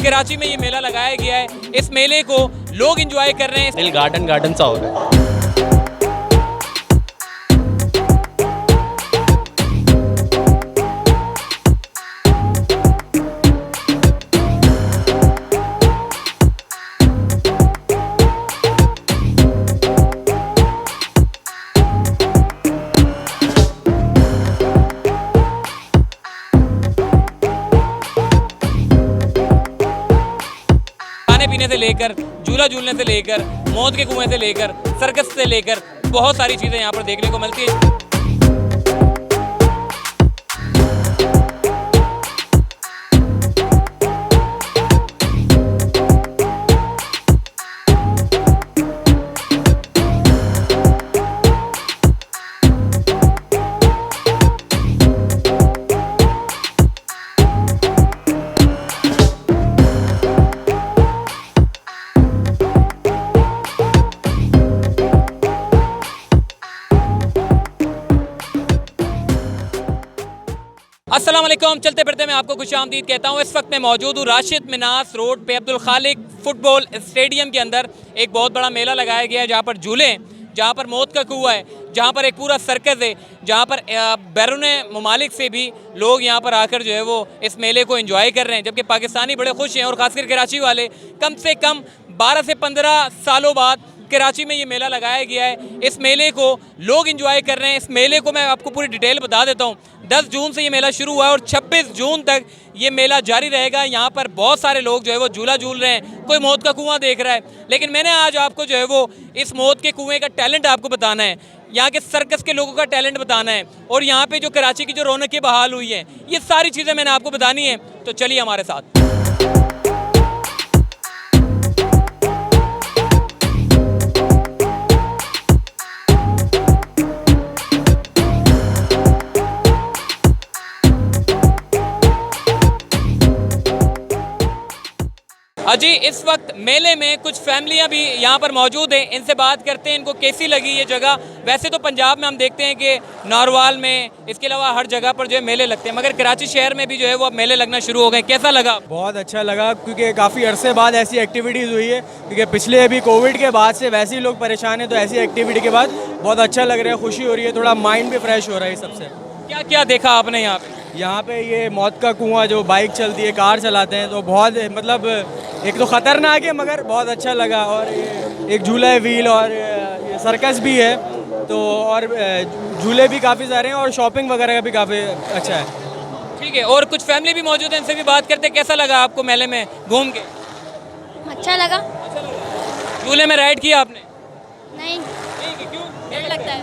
कराची में ये मेला लगाया गया है। इस मेले को लोग एंजॉय कर रहे हैं। दिल गार्डन गार्डन सा हो रहा है। खाने पीने से लेकर झूला झूलने से लेकर मौत के कुएं से लेकर सर्कस से लेकर बहुत सारी चीजें यहाँ पर देखने को मिलती है। अस्सलाम वालेकुम। चलते फिरते मैं आपको खुशामदीद कहता हूँ। इस वक्त मैं मौजूद हूँ राशिद मिनास रोड पे अब्दुल खालिक फुटबॉल स्टेडियम के अंदर। एक बहुत बड़ा मेला लगाया गया है जहाँ पर झूले, जहाँ पर मौत का कुआं है, जहाँ पर एक पूरा सर्कस है, जहाँ पर बैरून ममालिक से भी लोग यहाँ पर आकर जो है वो इस मेले को एंजॉय कर रहे हैं। जबकि पाकिस्तानी बड़े खुश हैं और ख़ासकर कराची वाले। कम से कम 12 से 15 सालों बाद कराची में ये मेला लगाया गया है। इस मेले को लोग एंजॉय कर रहे हैं। इस मेले को मैं आपको पूरी डिटेल बता देता हूँ। 10 जून से ये मेला शुरू हुआ है और 26 जून तक ये मेला जारी रहेगा। यहाँ पर बहुत सारे लोग जो है वो झूला झूल रहे हैं, कोई मौत का कुआं देख रहा है। लेकिन मैंने आज आपको जो है वो इस मौत के कुएं का टैलेंट आपको बताना है, यहाँ के सर्कस के लोगों का टैलेंट बताना है और यहाँ पे जो कराची की जो रौनकें बहाल हुई हैं, ये सारी चीज़ें मैंने आपको बतानी है। तो चलिए हमारे साथ। अजी इस वक्त मेले में कुछ फैमिलियां भी यहाँ पर मौजूद हैं। इनसे बात करते हैं इनको कैसी लगी ये जगह। वैसे तो पंजाब में हम देखते हैं कि नारवाल में, इसके अलावा हर जगह पर जो है मेले लगते हैं, मगर कराची शहर में भी जो है वो अब मेले लगना शुरू हो गए। कैसा लगा? बहुत अच्छा लगा क्योंकि काफ़ी अरसे बाद ऐसी एक्टिविटीज़ हुई है, क्योंकि पिछले अभी कोविड के बाद से वैसे ही लोग परेशान हैं, तो ऐसी एक्टिविटी के बाद बहुत अच्छा लग रहा है, खुशी हो रही है, थोड़ा माइंड भी फ्रेश हो रहा है सबसे। क्या क्या देखा आपने यहाँ पे? यहाँ पे ये मौत का कुआं, जो बाइक चलती है, कार चलाते हैं, तो बहुत मतलब एक तो ख़तरनाक है मगर बहुत अच्छा लगा। और ये एक झूला है व्हील, और ये सर्कस भी है, तो और झूले भी काफ़ी सारे हैं और शॉपिंग वगैरह का भी काफ़ी अच्छा है। ठीक है, और कुछ फैमिली भी मौजूद है, इनसे भी बात करते हैं। कैसा लगा आपको मेले में घूम के? अच्छा लगा। झूले में राइड किया आपने? नहीं, क्यों? डर लगता है।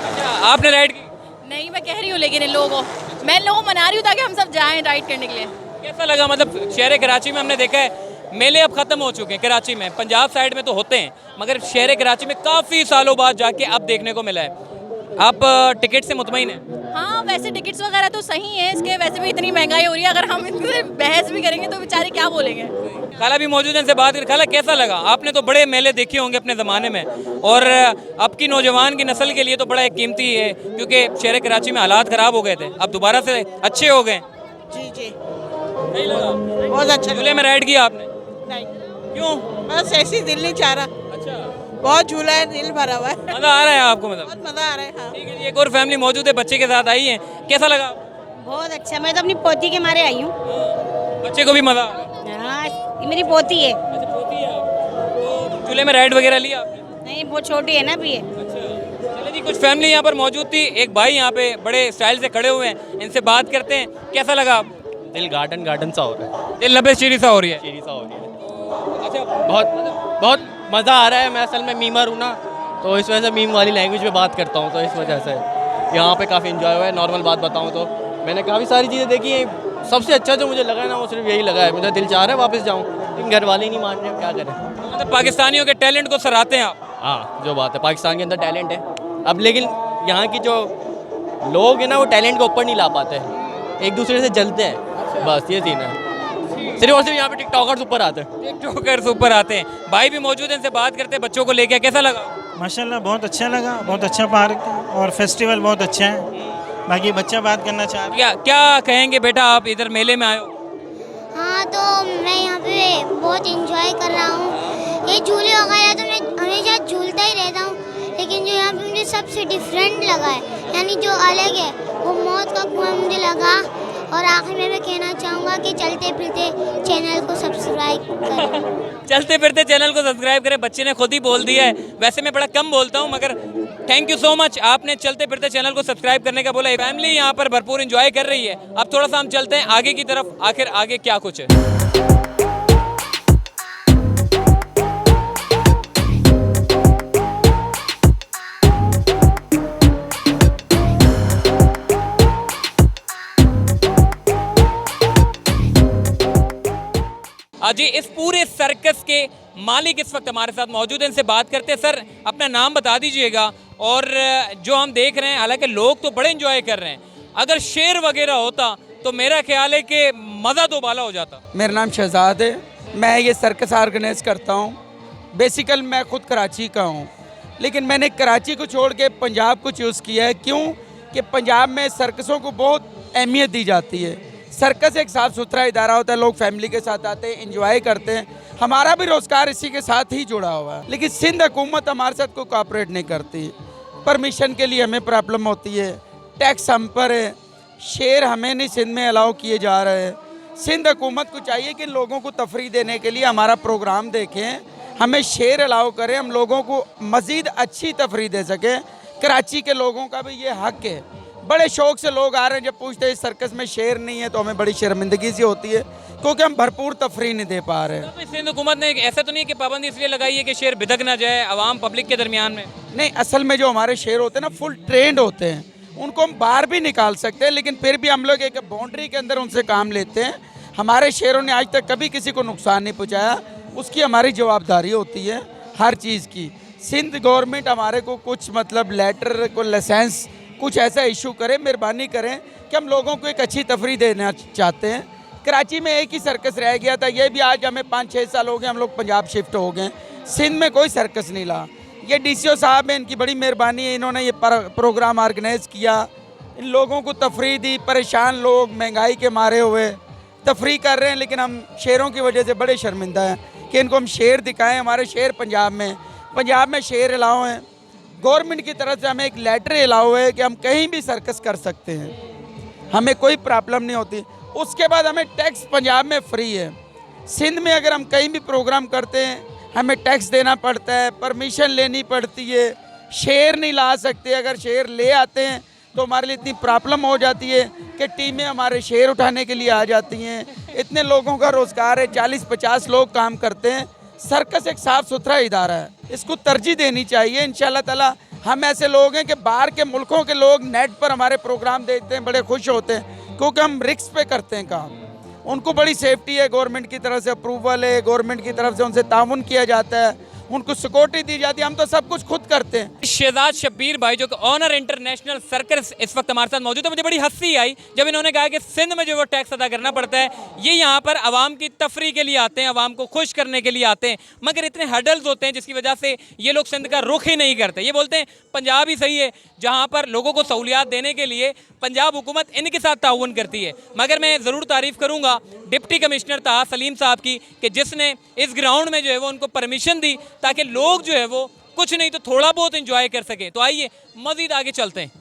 अच्छा, आपने राइड की? नहीं, मैं कह रही हूँ, लेकिन इन लोगों को मैं इन लोगों को मना रही हूँ ताकि हम सब जाएं राइड करने के लिए। कैसा लगा? मतलब शहर कराची में हमने देखा है मेले अब ख़त्म हो चुके हैं कराची में, पंजाब साइड में तो होते हैं, मगर शहर कराची में काफ़ी सालों बाद जाके अब देखने को मिला है। आप टिकट से मुतमईन हैं? हाँ, वैसे टिकट्स वगैरह तो सही है इसके, वैसे भी इतनी महंगाई हो रही है, अगर हम इनसे बहस भी करेंगे तो बेचारे क्या बोलेंगे। खाला भी मौजूद है, इनसे बात कर। खाला कैसा लगा? आपने तो बड़े मेले देखे होंगे अपने ज़माने में, और अब की नौजवान की नस्ल के लिए तो बड़ा एक कीमती है, क्योंकि शहर कराची में हालात ख़राब हो गए थे, अब दोबारा से अच्छे हो गए। जी जी, नहीं लगा? बहुत अच्छा। झूले में राइड किया आपने? नहीं, क्यों? बस ऐसे ही दिल नहीं चाह रहा। अच्छा, बहुत झूला है, दिल भरा हुआ है, मज़ा आ रहा है आपको? मतलब बहुत मजा आ रहा है। हाँ, ठीक है जी। एक और फैमिली मौजूद है, बच्चे के साथ आई है। कैसा लगा? बहुत अच्छा। मैं तो अपनी पोती के मारे आई हूँ। बच्चे को भी मज़ा आ रहा है? हाँ, ये मेरी पोती है। अच्छा, पोती है आप? तो झूले में राइड वगैरह लिया आपने? नहीं, बहुत छोटी है ना अभी ये। अच्छा, चलिए जी। कुछ फैमिली यहाँ पर मौजूद थी, एक भाई यहाँ पे बड़े स्टाइल से खड़े हुए हैं, इनसे बात करते हैं। कैसा लगा? दिल गार्डन गार्डन सा हो रहा है। दिल लबे शीरी सा हो रही है। चीरी सा हो रही है। अच्छा, बहुत मज़ा आ रहा है। मैं असल में मीमर हूँ ना, तो इस वजह से मीम वाली लैंग्वेज में बात करता हूँ, तो इस वजह से यहाँ पे काफ़ी इन्जॉय हुआ है। नॉर्मल बात बताऊँ तो मैंने काफ़ी सारी चीज़ें देखी हैं। सबसे अच्छा जो मुझे लगा है ना, वो सिर्फ यही लगा है, मुझे दिल चाह रहा है वापस जाऊँ, लेकिन घर वाले नहीं मान रहे, क्या करें। मतलब पाकिस्तानियों के टैलेंट को सराहते हैं आप? हाँ, जो बात है, पाकिस्तान के अंदर टैलेंट है अब, लेकिन यहाँ की जो लोग हैं ना, वो टैलेंट को ऊपर नहीं ला पाते, एक दूसरे से जलते हैं, बस ये सीन है। सिर्फ और सिर्फ यहाँ पे टिकटॉकर्स ऊपर आते हैं। टिकटॉकर्स ऊपर आते हैं। भाई भी मौजूद हैं, इनसे बात करते हैं। बच्चों को लेके कैसा लगा? माशाल्लाह बहुत अच्छा लगा, बहुत अच्छा पार्क और फेस्टिवल बहुत अच्छा है। बाकी बच्चा बात करना चाह रहे हैं। क्या क्या कहेंगे बेटा, आप इधर मेले में आए हो? हाँ, तो मैं यहाँ पे बहुत इंजॉय कर रहा हूँ। ये झूले वगैरह तो मैं हमेशा झूलता ही रहता हूँ, लेकिन जो यहाँ पे मुझे सबसे डिफरेंट लगा है, यानी जो अलग है, वो मौत का कुआं मुझे लगा। और आखिर में मैं कहना चाहूँगा कि चलते फिरते चैनल को सब्सक्राइब करें। चलते फिरते चैनल को सब्सक्राइब करें, बच्चे ने खुद ही बोल दिया है। वैसे मैं बड़ा कम बोलता हूँ, मगर थैंक यू सो मच, आपने चलते फिरते चैनल को सब्सक्राइब करने का बोला। फैमिली यहाँ पर भरपूर एंजॉय कर रही है। अब थोड़ा सा हम चलते हैं आगे की तरफ, आखिर आगे क्या कुछ है। जी इस पूरे सर्कस के मालिक इस वक्त हमारे साथ मौजूद हैं, इनसे बात करते हैं। सर अपना नाम बता दीजिएगा, और जो हम देख रहे हैं, हालांकि लोग तो बड़े एंजॉय कर रहे हैं, अगर शेर वगैरह होता तो मेरा ख्याल है कि मज़ा तो बाला हो जाता। मेरा नाम शहजाद है, मैं ये सर्कस ऑर्गेनाइज करता हूँ। बेसिकल मैं ख़ुद कराची का हूँ, लेकिन मैंने कराची को छोड़ के पंजाब को चूज़ किया है। क्यों कि पंजाब में सर्कसों को बहुत अहमियत दी जाती है। सर्कस एक साफ़ सुथरा इदारा होता है, लोग फैमिली के साथ आते हैं, इंजॉय करते हैं। हमारा भी रोज़गार इसी के साथ ही जुड़ा हुआ है, लेकिन सिंध हुकूमत हमारे साथ कोई कोऑपरेट नहीं करती। परमिशन के लिए हमें प्रॉब्लम होती है, टैक्स हम पर है, शेर हमें नहीं सिंध में अलाउ किए जा रहे हैं। सिंध हुकूमत को चाहिए कि लोगों को तफरी देने के लिए हमारा प्रोग्राम देखें, हमें शेर अलाउ करें, हम लोगों को मज़ीद अच्छी तफरी दे सकें। कराची के लोगों का भी ये हक़ है, बड़े शौक़ से लोग आ रहे हैं। जब पूछते हैं सर्कस में शेर नहीं है तो हमें बड़ी शर्मिंदगी सी होती है, क्योंकि हम भरपूर तफरी नहीं दे पा रहे हैं। सिंध हुकूमत ने ऐसा तो नहीं कि पाबंदी इसलिए लगाई है कि शेर बिदक ना जाए आवाम पब्लिक के दरमियान में? नहीं, असल में जो हमारे शेर होते हैं ना, फुल ट्रेंड होते हैं, उनको हम बाहर भी निकाल सकते हैं, लेकिन फिर भी हम लोग एक बाउंड्री के अंदर उनसे काम लेते हैं। हमारे शेरों ने आज तक कभी किसी को नुकसान नहीं पहुँचाया, उसकी हमारी जवाबदारी होती है हर चीज़ की। सिंध गवर्नमेंट हमारे को कुछ मतलब लेटर को लाइसेंस कुछ ऐसा इशू करें, मेहरबानी करें कि हम लोगों को एक अच्छी तफरी देना चाहते हैं। कराची में एक ही सर्कस रह गया था, ये भी आज हमें 5-6 साल हो गए, हम लोग पंजाब शिफ्ट हो गए। सिंध में कोई सर्कस नहीं ला। ये DCO साहब हैं, इनकी बड़ी मेहरबानी है, इन्होंने ये प्रोग्राम ऑर्गेनाइज़ किया, इन लोगों को तफरी दी। परेशान लोग महंगाई के मारे हुए तफरी कर रहे हैं, लेकिन हम शेरों की वजह से बड़े शर्मिंदा हैं कि इनको हम शेर दिखाएँ। हमारे शेर पंजाब में शेर अलाउ हैं। गवर्नमेंट की तरफ से हमें एक लेटर अलाउ है कि हम कहीं भी सर्कस कर सकते हैं, हमें कोई प्रॉब्लम नहीं होती। उसके बाद हमें टैक्स पंजाब में फ्री है। सिंध में अगर हम कहीं भी प्रोग्राम करते हैं हमें टैक्स देना पड़ता है, परमिशन लेनी पड़ती है, शेर नहीं ला सकते। अगर शेर ले आते हैं तो हमारे लिए इतनी प्रॉब्लम हो जाती है कि टीमें हमारे शेर उठाने के लिए आ जाती हैं। इतने लोगों का रोज़गार है, 40-50 लोग काम करते हैं। सर्कस एक साफ़ सुथरा इदारा है, इसको तरजीह देनी चाहिए। इंशाल्लाह ताला हम ऐसे लोग हैं कि बाहर के मुल्कों के लोग नेट पर हमारे प्रोग्राम देखते हैं, बड़े खुश होते हैं, क्योंकि हम रिस्क पे करते हैं काम। उनको बड़ी सेफ्टी है, गवर्नमेंट की तरफ से अप्रूवल है, गवर्नमेंट की तरफ से उनसे ताउन किया जाता है, उनको सिक्योरिटी दी जाती है। हम तो सब कुछ खुद करते हैं। शहजाद शब्बीर भाई जो कि ऑनर इंटरनेशनल सर्कस इस वक्त हमारे साथ मौजूद है। मुझे बड़ी हंसी आई जब इन्होंने कहा कि सिंध में जो वो टैक्स अदा करना पड़ता है, ये यहाँ पर आवाम की तफरी के लिए आते हैं, आवाम को खुश करने के लिए आते हैं, मगर इतने हर्डल्स होते हैं जिसकी वजह से ये लोग सिंध का रुख ही नहीं करते। ये बोलते हैं पंजाब ही सही है, जहाँ पर लोगों को सहूलियात देने के लिए पंजाब हुकूमत इनके साथ ताउन करती है। मगर मैं ज़रूर तारीफ़ करूँगा डिप्टी कमिश्नर ताहा सलीम साहब की कि जिसने इस ग्राउंड में जो है वो उनको परमिशन दी ताकि लोग जो है वो कुछ नहीं तो थोड़ा बहुत एंजॉय कर सके। तो आइए मज़ीद आगे चलते हैं।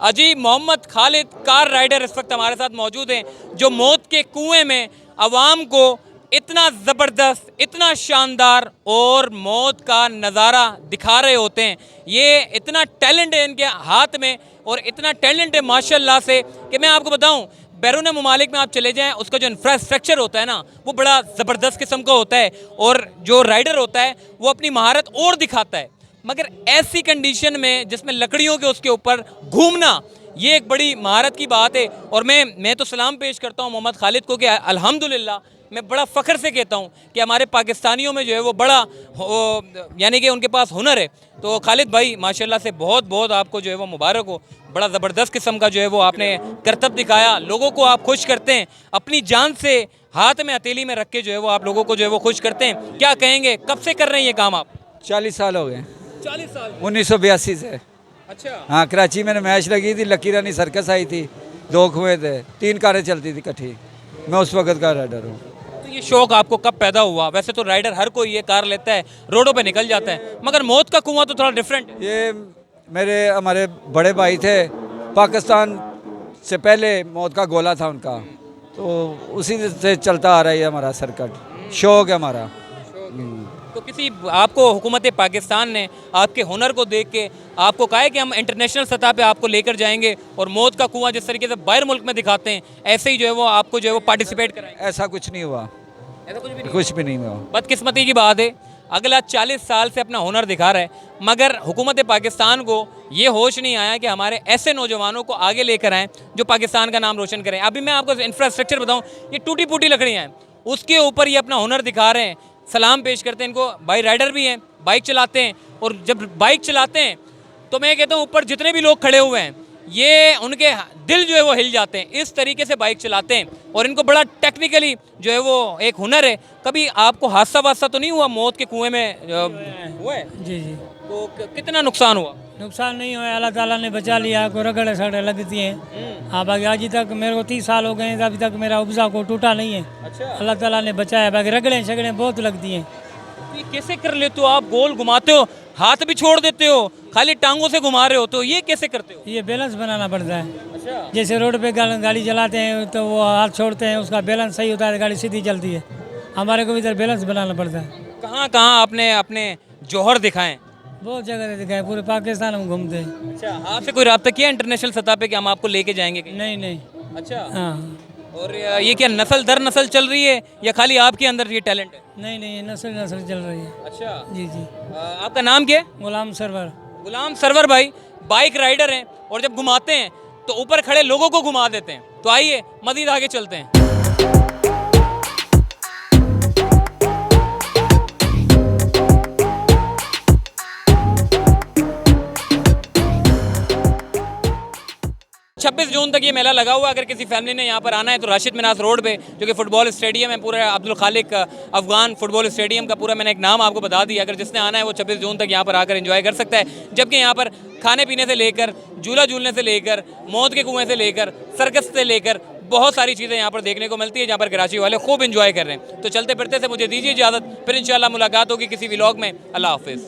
अजी मोहम्मद खालिद कार राइडर इस वक्त हमारे साथ मौजूद हैं, जो मौत के कुएं में आवाम को इतना ज़बरदस्त, इतना शानदार और मौत का नज़ारा दिखा रहे होते हैं। ये इतना टैलेंट है इनके हाथ में और इतना टैलेंट है माशाल्लाह से कि मैं आपको बताऊं, बैरून मुमालिक में आप चले जाएं, उसका जो इंफ्रास्ट्रक्चर होता है ना, वो बड़ा ज़बरदस्त किस्म का होता है, और जो राइडर होता है वो अपनी महारत और दिखाता है। मगर ऐसी कंडीशन में जिसमें लकड़ियों के उसके ऊपर घूमना, ये एक बड़ी महारत की बात है। और मैं तो सलाम पेश करता हूँ मोहम्मद खालिद को कि अल्हम्दुलिल्लाह मैं बड़ा फ़ख्र से कहता हूँ कि हमारे पाकिस्तानियों में जो है वो बड़ा यानी कि उनके पास हुनर है। तो खालिद भाई माशाल्लाह से बहुत बहुत आपको जो है वो मुबारक हो, बड़ा ज़बरदस्त किस्म का जो है वो आपने करतब दिखाया, लोगों को आप खुश करते हैं, अपनी जान से हाथ में हथेली में रख के जो है वो आप लोगों को जो है वो खुश करते हैं। क्या कहेंगे, कब से कर रहे हैं ये काम आप? 40 साल हो गए, 40 साल। 1982 से। अच्छा। हाँ, कराची में मैच लगी थी, लकी रानी सर्कस आई थी, 2 कुएं थे, 3 कारें चलती थी इकट्ठी। मैं उस वक्त का राइडर हूँ। तो ये शौक आपको कब पैदा हुआ? वैसे तो राइडर हर कोई ये कार लेता है, रोडों पे निकल जाता है, मगर मौत का कुआं तो थोड़ा डिफरेंट है। ये हमारे बड़े भाई थे, पाकिस्तान से पहले मौत का गोला था उनका, तो उसी से चलता आ रहा है हमारा सर्किट, शौक है हमारा। तो किसी आपको हुकूमत पाकिस्तान ने आपके हुनर को देख के आपको कहा है कि हम इंटरनेशनल सतह पे आपको लेकर जाएंगे और मौत का कुआं जिस तरीके से बाहर मुल्क में दिखाते हैं ऐसे ही जो है वो आपको जो है वो पार्टिसिपेट कराएंगे? ऐसा कुछ नहीं हुआ, ऐसा कुछ भी नहीं हुआ। बदकिस्मती की बात है, अगला 40 साल से अपना हुनर दिखा रहा है, मगर हुकूमत पाकिस्तान को ये होश नहीं आया कि हमारे ऐसे नौजवानों को आगे लेकर आएँ जो पाकिस्तान का नाम रोशन करें। अभी मैं आपको इंफ्रास्ट्रक्चर बताऊँ, ये टूटी फूटी लकड़ियाँ हैं, उसके ऊपर ये अपना हुनर दिखा रहे हैं। सलाम पेश करते हैं इनको। भाई राइडर भी हैं, बाइक चलाते हैं, और जब बाइक चलाते हैं तो मैं कहता हूँ ऊपर जितने भी लोग खड़े हुए हैं ये उनके दिल जो है वो हिल जाते हैं, इस तरीके से बाइक चलाते हैं, और इनको बड़ा टेक्निकली जो है वो एक हुनर है। कभी आपको हादसा वादसा तो नहीं हुआ मौत के कुएं में? हुआ है जी जी। तो कितना नुकसान हुआ? नुकसान नहीं हुआ, अल्लाह ताला ने बचा लिया। कोई रगड़े सगड़े लगती हैं। हाँ, बाकी आज तक मेरे को 30 साल हो गए हैं, अभी तक मेरा उपजा को टूटा नहीं है। अच्छा। अल्लाह ताला ने बचाया, बाकी रगड़े शगड़े बहुत लगती हैं। तो ये कैसे कर लेते हो आप? गोल घुमाते हो, हाथ भी छोड़ देते हो, खाली टांगों से घुमा रहे हो, तो ये कैसे करते हो? ये बैलेंस बनाना पड़ता है। अच्छा। जैसे रोड पे गाड़ी चलाते हैं तो वो हाथ छोड़ते हैं, उसका बैलेंस सही होता है, गाड़ी सीधी चलती है। हमारे को भी इधर बैलेंस बनाना पड़ता है। कहाँ कहाँ आपने अपने जौहर दिखाएं? बहुत जगह दिखाए, पूरे पाकिस्तान में घूमते हैं। अच्छा, आपसे कोई रब्ता किया इंटरनेशनल सतह पे कि हम आपको लेके जाएंगे कहीं? नहीं नहीं। अच्छा। हाँ। और ये क्या नस्ल दर नस्ल चल रही है या खाली आपके अंदर ये टैलेंट है? नहीं नहीं, नस्ल नस्ल चल रही है। अच्छा जी जी। आपका नाम क्या है? गुलाम सरवर। गुलाम सरवर भाई बाइक राइडर हैं, और जब घुमाते हैं तो ऊपर खड़े लोगों को घुमा देते हैं। तो आइए मज़ीद आगे चलते हैं। 26 जून तक ये मेला लगा हुआ है। अगर किसी फैमिली ने यहाँ पर आना है तो राशिद मिनास रोड पे, जो कि फुटबॉल स्टेडियम है, पूरा अब्दुल खालिक अफगान फुटबॉल स्टेडियम का पूरा मैंने एक नाम आपको बता दिया। अगर जिसने आना है वो 26 जून तक यहाँ पर आकर एंजॉय कर सकता है। जबकि यहाँ पर खाने पीने से लेकर, झूला झूलने से लेकर, मौत के कुएँ से लेकर, सर्कस से लेकर बहुत सारी चीज़ें यहाँ पर देखने को मिलती है, जहाँ पर कराची वाले खूब एंजॉय कर रहे हैं। तो चलते फिरते से मुझे दीजिए इजाज़त, फिर इंशाल्लाह मुलाकात होगी किसी व्लॉग में। अल्लाह हाफिज़।